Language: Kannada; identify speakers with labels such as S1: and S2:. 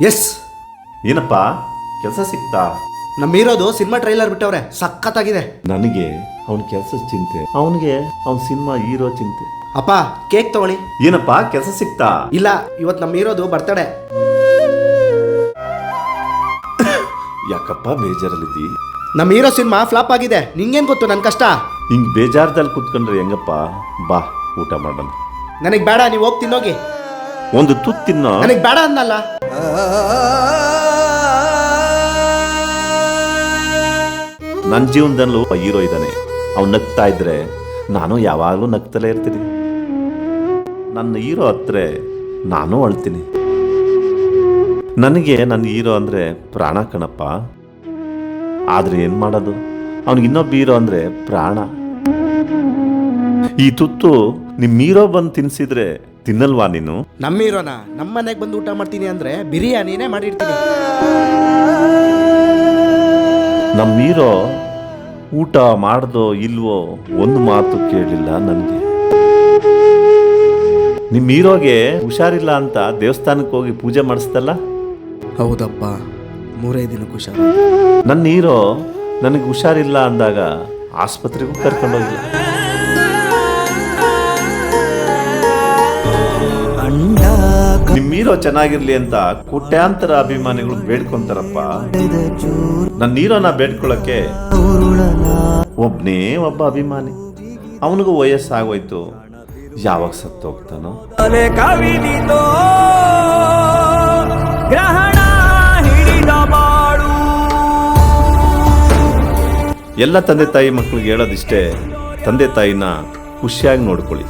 S1: ಎಸ್.
S2: ಏನಪ್ಪ ಕೆಲಸ ಸಿಕ್ತಾ?
S1: ನಮ್ಮ ಹೀರೋದು ಸಿನಿಮಾ ಟ್ರೈಲರ್ ಬಿಟ್ಟವ್ರೆ, ಸಖತ್ತಾಗಿದೆ.
S2: ನನಗೆ ಅವನ ಕೆಲಸದ ಚಿಂತೆ, ಅವನಿಗೆ ಅವನ ಸಿನಿಮಾ ಹೀರೋ ಚಿಂತೆ.
S1: ಅಪ್ಪ ಕೇಕ್ ತಗೊಳ್ಳಿ.
S2: ಏನಪ್ಪ ಕೆಲಸ ಸಿಕ್ತಾ?
S1: ಇಲ್ಲ, ಇವತ್ತು ನಮ್ಮ ಹೀರೋದು ಬರ್ತಡೆ.
S2: ಯಾಕಪ್ಪ ಬೇಜಾರಲ್ಲಿದ್ದಿ?
S1: ನಮ್ಮ ಹೀರೋ ಸಿನಿಮಾ ಫ್ಲಾಪ್ ಆಗಿದೆ, ನಿಂಗೇನ್ ಗೊತ್ತು ನನ್ನ ಕಷ್ಟ?
S2: ಹಿಂಗ್ ಬೇಜಾರದಲ್ಲಿ ಕುತ್ಕೊಂಡ್ರೆ ಹೆಂಗಪ್ಪ? ಬಾ ಊಟ ಮಾಡೋಣ.
S1: ನನಗೆ ಬೇಡ, ನೀವು ಹೋಗಿ ತಿನ್ನೋಗಿ.
S2: ಒಂದು ತುತ್ತು ತಿನ್ನೋ.
S1: ನನಗೆ ಬೇಡ ಅನ್ನಲ್ಲ.
S2: ನನ್ನ ಜೀವನದಲ್ಲೂ ಹೀರೋ ಇದ್ದಾನೆ. ಅವ್ನು ನಗ್ತಾ ಇದ್ರೆ ನಾನು ಯಾವಾಗಲೂ ನಗ್ತಲೇ ಇರ್ತೀನಿ. ನನ್ನ ಹೀರೋ ಹತ್ರ ನಾನು ಅಳ್ತೀನಿ. ನನಗೆ ನನ್ನ ಹೀರೋ ಅಂದರೆ ಪ್ರಾಣ ಕಣಪ್ಪ. ಆದರೆ ಏನು ಮಾಡೋದು, ಅವ್ನಿಗೆ ಇನ್ನೊಬ್ಬ ಹೀರೋ ಅಂದರೆ ಪ್ರಾಣ. ಈ ತುತ್ತು ನಿಮ್ಮ ಹೀರೋ ಬಂದು ತಿನ್ಸಿದ್ರೆ ತಿನ್ನಲ್ವಾ ನೀನು?
S1: ನಮ್ಮ ಹೀರೋನ ನಮ್ಮ ಮನೆಗೆ ಬಂದು ಊಟ ಮಾಡ್ತೀನಿ ಅಂದರೆ ಬಿರಿಯಾನಿನೇ ಮಾಡಿರ್ತೀನಿ.
S2: ನಮ್ಮ ಹೀರೋ ಊಟ ಮಾಡ್ದೋ ಇಲ್ವೋ ಒಂದು ಮಾತು ಕೇಳಲಿಲ್ಲ ನನಗೆ. ನಿಮ್ಮ ಹೀರೋಗೆ ಹುಷಾರಿಲ್ಲ ಅಂತ ದೇವಸ್ಥಾನಕ್ಕೆ ಹೋಗಿ ಪೂಜೆ ಮಾಡಿಸ್ತಲ್ಲ?
S1: ಹೌದಪ್ಪ, 3 ದಿನಕ್ಕೆ ಹುಷಾರು.
S2: ನನ್ನ ಹೀರೋ ನನಗೆ ಹುಷಾರಿಲ್ಲ ಅಂದಾಗ ಆಸ್ಪತ್ರೆಗೂ ಕರ್ಕೊಂಡೋಗಿಲ್ಲ. ನಿಮ್ಮ ಹೀರೋ ಚೆನ್ನಾಗಿರ್ಲಿ ಅಂತ ಕೋಟ್ಯಾಂತರ ಅಭಿಮಾನಿಗಳು ಬೇಡ್ಕೊಂತಾರಪ್ಪ. ನನ್ನ ಹೀರೋನ ಬೇಡ್ಕೊಳ್ಳಕ್ಕೆ ಒಬ್ಬನೇ ಒಬ್ಬ ಅಭಿಮಾನಿ. ಅವನಿಗೂ ವಯಸ್ಸಾಗೋಯ್ತು, ಯಾವಾಗ ಸತ್ತೋಗ್ತಾನೋ. ಎಲ್ಲ ತಂದೆ ತಾಯಿ ಮಕ್ಕಳಿಗೆ ಹೇಳೋದಿಷ್ಟೇ, ತಂದೆ ತಾಯಿನ ಖುಷಿಯಾಗಿ ನೋಡ್ಕೊಳ್ಳಿ.